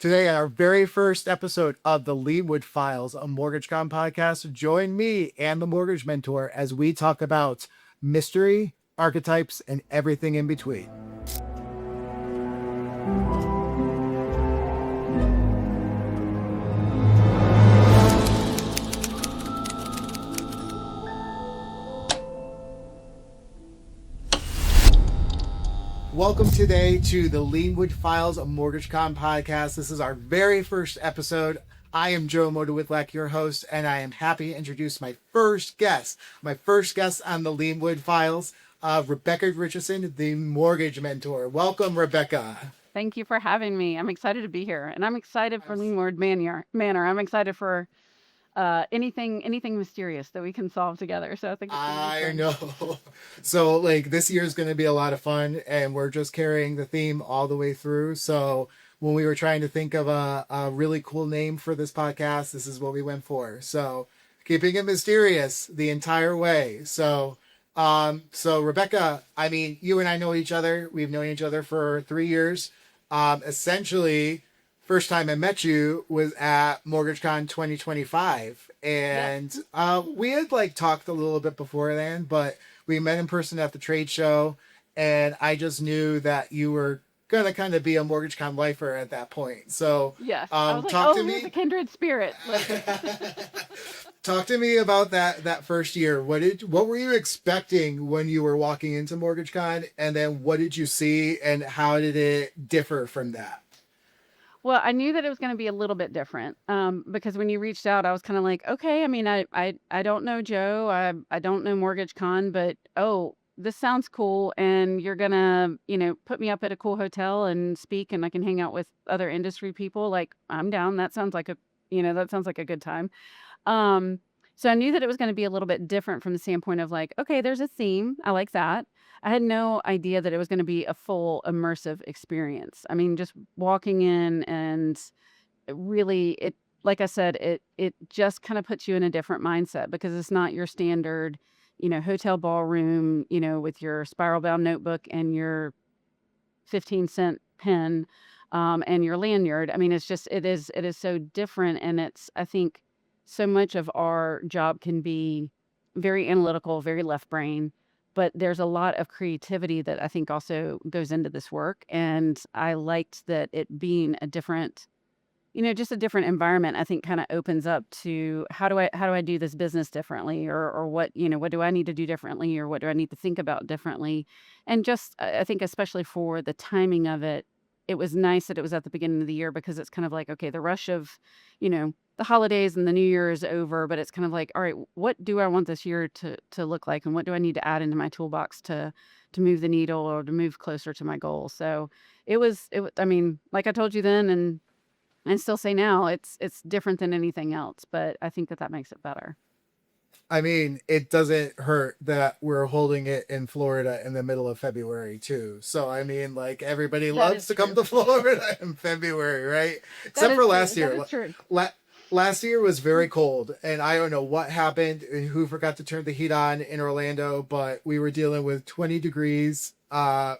Today, our very first episode of the Lienwood Files, a MortgageCon podcast. Join me and the mortgage mentor as we talk about mystery, archetypes, and everything in between. Welcome today to the Lienwood Files, a MortgageCon podcast. This is our very first episode. I am Joe Motowidlak, your host, and I am happy to introduce my first guest on the Lienwood Files, Rebecca Richardson, the mortgage mentor. Welcome, Rebecca. Thank you for having me. I'm excited to be here, and I'm excited for Lienwood Manor. I'm excited for anything mysterious that we can solve together. So I think it's gonna be I fun. know. So, this year is going to be a lot of fun, and we're just carrying the theme all the way through. So, when we were trying to think of a really cool name for this podcast, this is what we went for. So, keeping it mysterious the entire way. So Rebecca, I mean, you and I know each other. We've known each other for 3 years. Essentially, first time I met you was at MortgageCon 2025. And Yes. we had talked a little bit before then, but we met in person at the trade show. And I just knew that you were going to kind of be a MortgageCon lifer at that point. So Yes. I was like, talk to oh, there's a me. kindred spirit. Talk to me about that first year. What were you expecting when you were walking into MortgageCon, and then what did you see, and how did it differ from that? Well, I knew that it was going to be a little bit different because when you reached out, I was kind of like, okay. I mean, I don't know Joe. I don't know Mortgage Con, but oh, this sounds cool. And you're gonna, put me up at a cool hotel and speak, and I can hang out with other industry people. Like, I'm down. That sounds like a good time. Um, so I knew that it was going to be a little bit different from the standpoint of like, okay, there's a theme. I like that. I had no idea that it was going to be a full immersive experience. I mean, just walking in and like I said, it just kind of puts you in a different mindset because it's not your standard, hotel ballroom, with your spiral bound notebook and your 15-cent pen and your lanyard. I mean, it is so different. And I think so much of our job can be very analytical, very left brain, but there's a lot of creativity that I think also goes into this work. And I liked that it being just a different environment. I think kind of opens up to how do I do this business differently, or what do I need to do differently, or what do I need to think about differently. And just I think especially for the timing of it, it was nice that it was at the beginning of the year because it's kind of like, okay, the rush of the holidays and the new year is over, but it's kind of like, all right, what do I want this year to look like, and what do I need to add into my toolbox to move the needle or to move closer to my goal. So I mean, like I told you then, and still say now, it's different than anything else, but I think that makes it better. I mean, it doesn't hurt that we're holding it in Florida in the middle of February too. So I mean, everybody That loves is to come true. to Florida in February, right? That Except is for true. last That year. is true. Last year was very cold, and I don't know what happened, and who forgot to turn the heat on in Orlando, but we were dealing with 20 degrees. The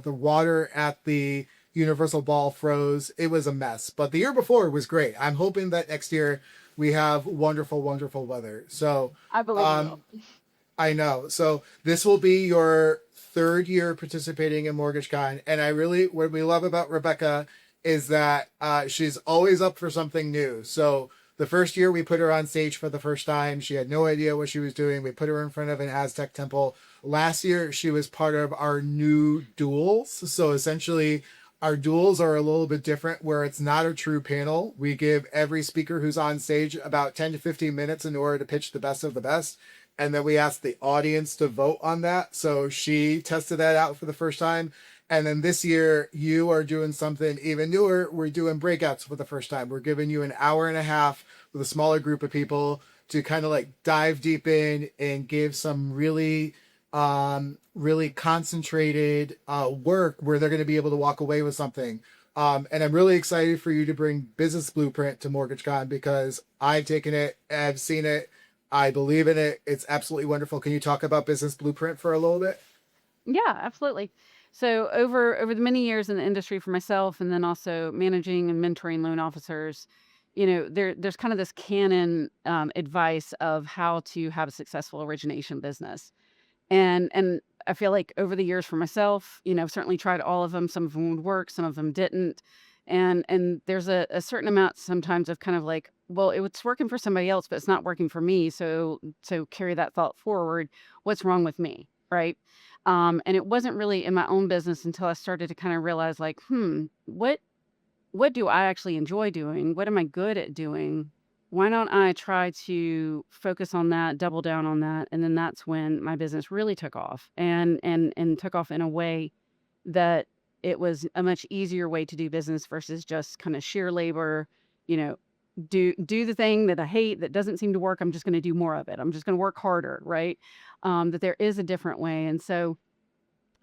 water at the Universal Ball froze. It was a mess. But the year before was great. I'm hoping that next year we have wonderful, wonderful weather. So, I believe you um, will. I know. So this will be your third year participating in MortgageCon, and what we love about Rebecca is that she's always up for something new. So the first year we put her on stage for the first time, she had no idea what she was doing. We put her in front of an Aztec temple. Last year she was part of our new duels. So essentially, our duels are a little bit different where it's not a true panel. We give every speaker who's on stage about 10 to 15 minutes in order to pitch the best of the best, and then we asked the audience to vote on that. So she tested that out for the first time. And then this year, you are doing something even newer. We're doing breakouts for the first time. We're giving you an hour and a half with a smaller group of people to kind of dive deep in and give some really concentrated work where they're going to be able to walk away with something. And I'm really excited for you to bring Business Blueprint to MortgageCon because I've taken it, I've seen it, I believe in it. It's absolutely wonderful. Can you talk about Business Blueprint for a little bit? Yeah, absolutely. So over the many years in the industry for myself, and then also managing and mentoring loan officers, there's kind of this canon advice of how to have a successful origination business. And I feel like over the years for myself, I've certainly tried all of them. Some of them would work, some of them didn't. And there's a certain amount sometimes of kind of like, well, it's working for somebody else, but it's not working for me. So carry that thought forward. What's wrong with me? Right. And it wasn't really in my own business until I started to kind of realize like, what do I actually enjoy doing? What am I good at doing? Why don't I try to focus on that, double down on that? And then that's when my business really took off and took off in a way that it was a much easier way to do business versus just kind of sheer labor, you know, do the thing that I hate that doesn't seem to work. I'm just going to do more of it. I'm just going to work harder, right? That there is a different way. And so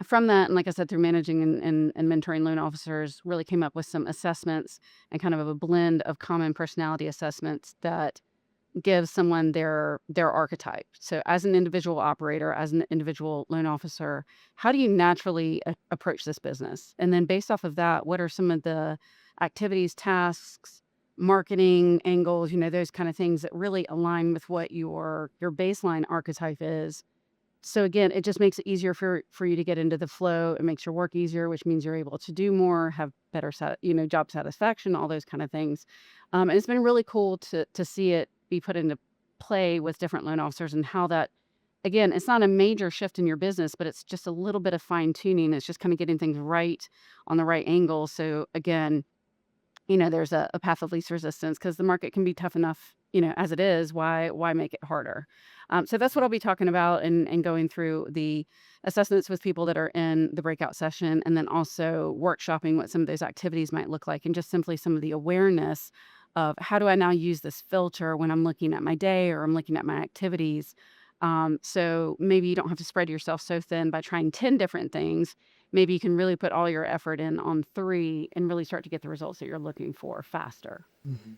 from that, and like I said, through managing and mentoring loan officers, really came up with some assessments and kind of a blend of common personality assessments that gives someone their archetype. So as an individual operator, as an individual loan officer, how do you naturally approach this business? And then based off of that, what are some of the activities, tasks, marketing angles, those kind of things that really align with what your baseline archetype is. So again, it just makes it easier for you to get into the flow. It makes your work easier, which means you're able to do more, have better job satisfaction, all those kind of things. And it's been really cool to see it be put into play with different loan officers and how that, again, it's not a major shift in your business, but it's just a little bit of fine tuning. It's just kind of getting things right on the right angle. So again, there's a path of least resistance because the market can be tough enough, as it is. Why make it harder? So that's what I'll be talking about and going through the assessments with people that are in the breakout session, and then also workshopping what some of those activities might look like, and just simply some of the awareness of how do I now use this filter when I'm looking at my day or I'm looking at my activities. So maybe you don't have to spread yourself so thin by trying 10 different things. Maybe you can really put all your effort in on 3 and really start to get the results that you're looking for faster. Mhm.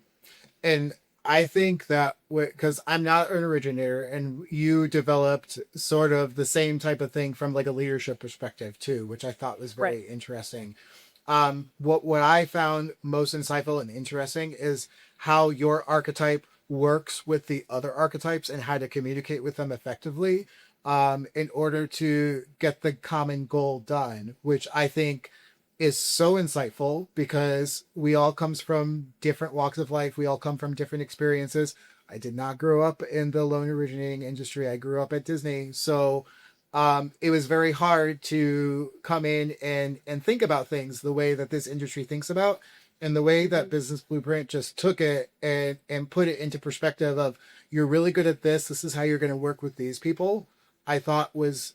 And I think that because I'm not an originator, and you developed sort of the same type of thing from like a leadership perspective too, which I thought was Right. very interesting. What I found most insightful and interesting is how your archetype works with the other archetypes and how to communicate with them effectively, in order to get the common goal done, which I think is so insightful because we all comes from different walks of life. We all come from different experiences. I did not grow up in the loan originating industry. I grew up at Disney. So it was very hard to come in and think about things the way that this industry thinks about, and the way that Mhm. Business Blueprint just took it and put it into perspective of, you're really good at this. This is how you're going to work with these people. I thought was,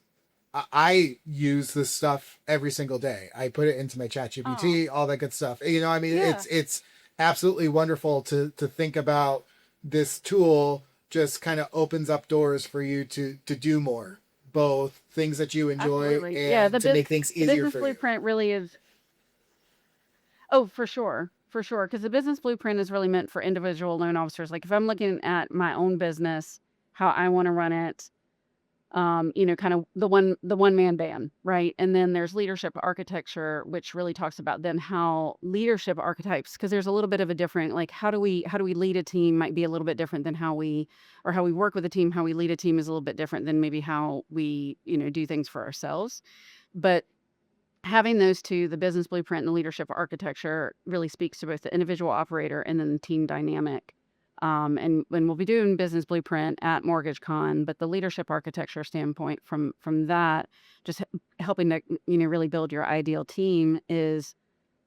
I use this stuff every single day. I put it into my chat Oh, GPT, all that good stuff. I mean, yeah. it's absolutely wonderful to think about. This tool just kind of opens up doors for you to do more, both things that you enjoy Absolutely. Yeah, and to make things the easier business for you. blueprint really is. Oh, for sure. For sure. Because the business blueprint is really meant for individual loan officers. Like if I'm looking at my own business, how I want to run it, kind of the one man band, right? And then there's leadership architecture, which really talks about then how leadership archetypes, because there's a little bit of a different, like how do we lead a team might be a little bit different than how we work with a team. How we lead a team is a little bit different than maybe how we, do things for ourselves. But having those two, the business blueprint and the leadership architecture, really speaks to both the individual operator and then the team dynamic. And when we'll be doing business blueprint at MortgageCon, but the leadership architecture standpoint from that, just helping to really build your ideal team is,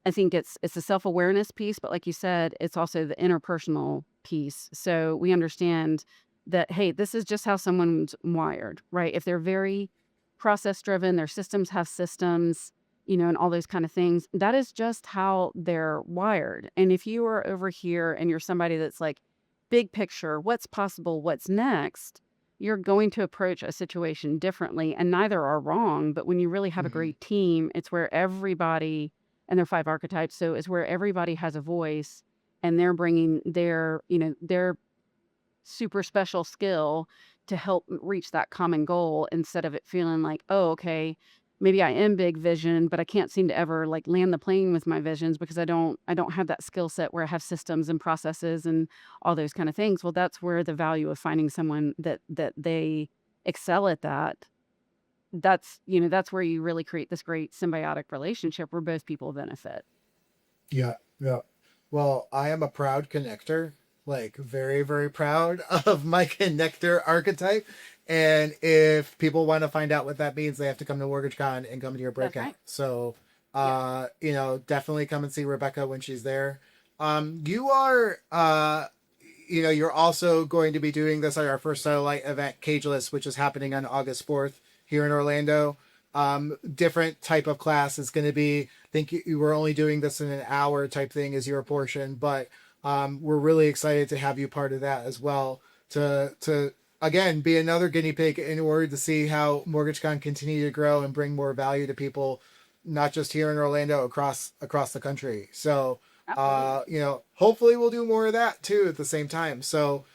I think it's a self awareness piece, but like you said, it's also the interpersonal piece. So we understand that, hey, this is just how someone's wired, right? If they're very process driven, their systems have systems, and all those kind of things. That is just how they're wired. And if you are over here and you're somebody that's like big picture, what's possible, what's next, you're going to approach a situation differently. And neither are wrong. But when you really have a Hmm. great team, it's where everybody, and they're 5 archetypes, so it's where everybody has a voice and they're bringing their super special skill to help reach that common goal instead of it feeling like, "Oh, okay, maybe I am big vision, but I can't seem to ever like land the plane with my visions because I don't have that skill set where I have systems and processes and all those kind of things. Well, that's where the value of finding someone that they excel at that. That's where you really create this great symbiotic relationship where both people benefit. Yeah, yeah. Well, I am a proud connector, like very, very proud of my connector archetype. And if people want to find out what that means, they have to come to MortgageCon and come to your That's breakout. right. So, Yeah. definitely come and see Rebecca when she's there. You are, you're also going to be doing this at our first satellite event, Cageless, which is happening on August 4th here in Orlando. Different type of class is going to be, I think you were only doing this in an hour type thing as your portion, but we're really excited to have you part of that as well to again be another guinea pig in order to see how MortgageCon continue to grow and bring more value to people, not just here in Orlando, across the country. So Absolutely. hopefully we'll do more of that too at the same time. So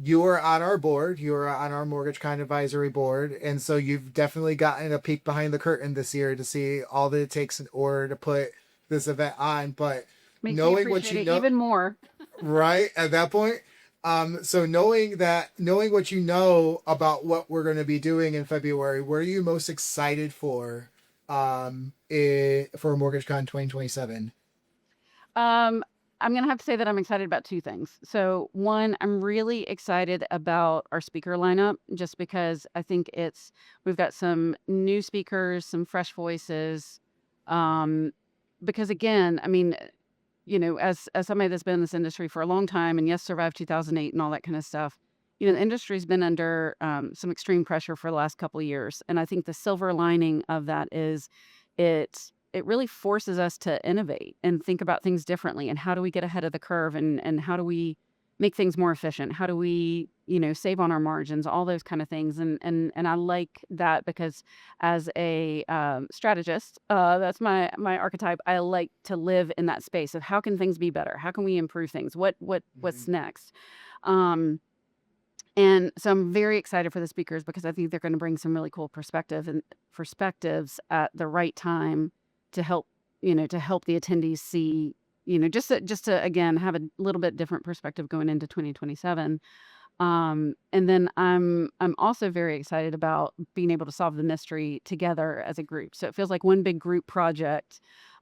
you are on our board. You are on our MortgageCon advisory board, and so you've definitely gotten a peek behind the curtain this year to see all that it takes in order to put this event on. But Makes me knowing what appreciate you it know, even more. right at that point, so knowing what you know about what we're going to be doing in February, what are you most excited for, for MortgageCon 2027? Um, I'm gonna have to say that I'm excited about two things. So one, I'm really excited about our speaker lineup just because I think we've got some new speakers, some fresh voices. Um, because again, I mean, as somebody that's been in this industry for a long time and yes, survived 2008 and all that kind of stuff, the industry's been under some extreme pressure for the last couple of years. And I think the silver lining of that is it really forces us to innovate and think about things differently. And how do we get ahead of the curve and how do we make things more efficient? How do we, save on our margins, all those kind of things. And I like that because as a strategist, that's my archetype. I like to live in that space of how can things be better? How can we improve things? What's Mhm. next? Um, and so I'm very excited for the speakers because I think they're going to bring some really cool perspectives at the right time to help, to help the attendees see, just to again have a little bit different perspective going into 2027. And then I'm also very excited about being able to solve the mystery together as a group. So it feels like one big group project.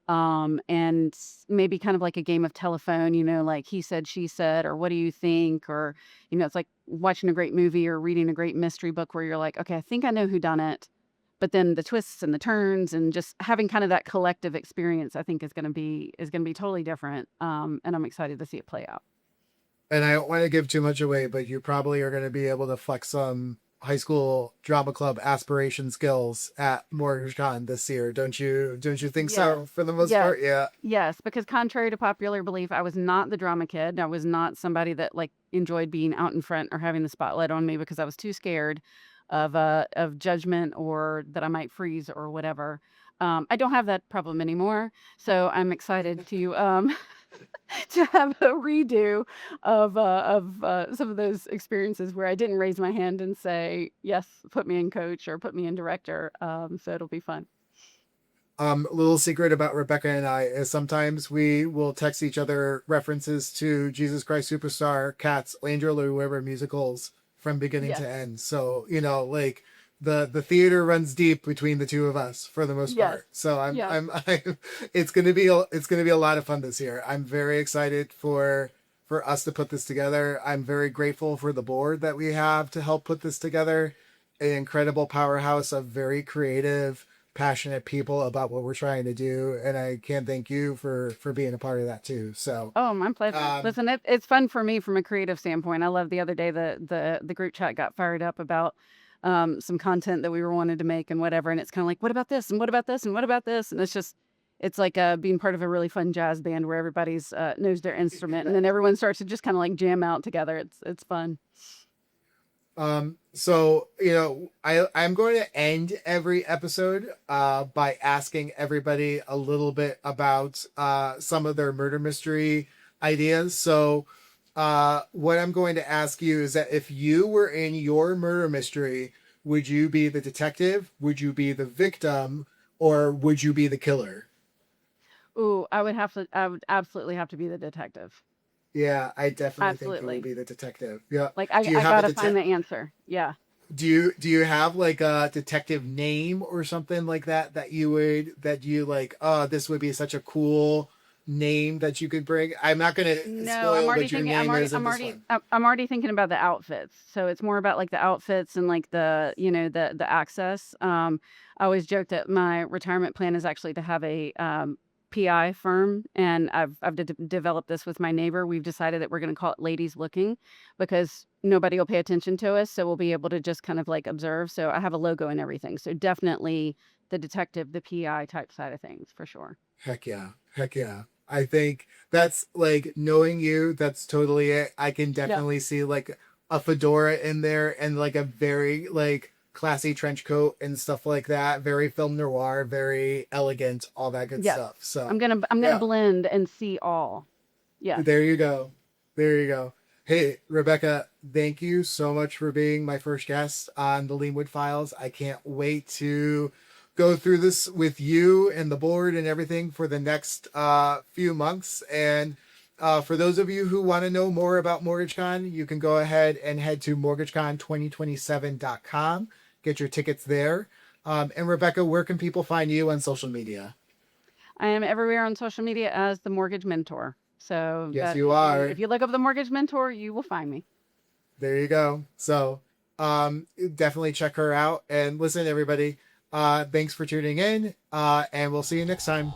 And maybe kind of like a game of telephone, like he said, she said, or what do you think? Or, it's like watching a great movie or reading a great mystery book where you're like, okay, I think I know who done it. But then the twists and the turns and just having kind of that collective experience, I think is gonna be totally different. And I'm excited to see it play out. And I don't want to give too much away, but you probably are going to be able to flex some high school drama club aspiration skills at MortgageCon this year, don't you? Don't you think Yes. so? For the most Yes. part, yeah. Yes, because contrary to popular belief, I was not the drama kid. I was not somebody that like enjoyed being out in front or having the spotlight on me because I was too scared of judgment or that I might freeze or whatever. I don't have that problem anymore, so I'm excited to to have a redo of some of those experiences where I didn't raise my hand and say yes, put me in coach or put me in director. So it'll be fun. Little secret about Rebecca and I is sometimes we will text each other references to Jesus Christ Superstar, Cats, Landry Lou Weber musicals from beginning Yes. to end. So like the theater runs deep between the two of us for the most Yes. part. So Yeah. I'm it's gonna be a lot of fun this year. I'm very excited for us to put this together. I'm very grateful for the board that we have to help put this together. An incredible powerhouse of very creative, passionate people about what we're trying to do, and I can't thank you for being a part of that too. So Oh, my pleasure. um Listen, it's fun for me from a creative standpoint. I love the other day the group chat got fired up about some content that we were wanting to make and whatever. And it's kind of like, what about this? And what about this? And what about this? And it's like being part of a really fun jazz band where everybody's knows their instrument and then everyone starts to just kind of like jam out together. It's fun. so I'm going to end every episode by asking everybody a little bit about some of their murder mystery ideas. So what I'm going to ask you is that if you were in your murder mystery, would you be the detective? Would you be the victim? Or would you be the killer? Ooh, I would absolutely have to be the detective. Yeah, I definitely think you would Absolutely. be the detective. Yeah. Like Do you I have a gotta find detect? the answer. Yeah. Do you have like a detective name or something like that that you like? Oh, this would be such a cool name that you could bring. I'm not gonna No, I'm spoil already what your thinking. name is in this one. I'm already thinking about the outfits. So it's more about like the outfits and like the the access. I always joke that my retirement plan is actually to have a PI firm, and developed this with my neighbor. We've decided that we're going to call it Ladies Looking because nobody will pay attention to us, so we'll be able to just kind of like observe. So I have a logo and everything. So definitely the detective, the PI type side of things for sure. Heck yeah. Heck yeah. I think that's like knowing you, that's totally it. I can Yeah. definitely see like a fedora in there and like a very like classy trench coat and stuff like that. Very film noir, very elegant, all that good Yes. stuff. So, I'm gonna yeah, blend and see all. Yes. there you go. There you go. Hey, Rebecca, thank you so much for being my first guest on the Lienwood Files. I can't wait to go through this with you and the board and everything for the next few months. And for those of you who want to know more about MortgageCon, you can go ahead and head to mortgagecon2027.com, get your tickets there. And Rebecca, where can people find you on social media? I am everywhere on social media as the mortgage mentor. So Yes, that you if are. you look up the mortgage mentor, you will find me. There you go. So definitely check her out. And listen, everybody, thanks for tuning in. And we'll see you next time.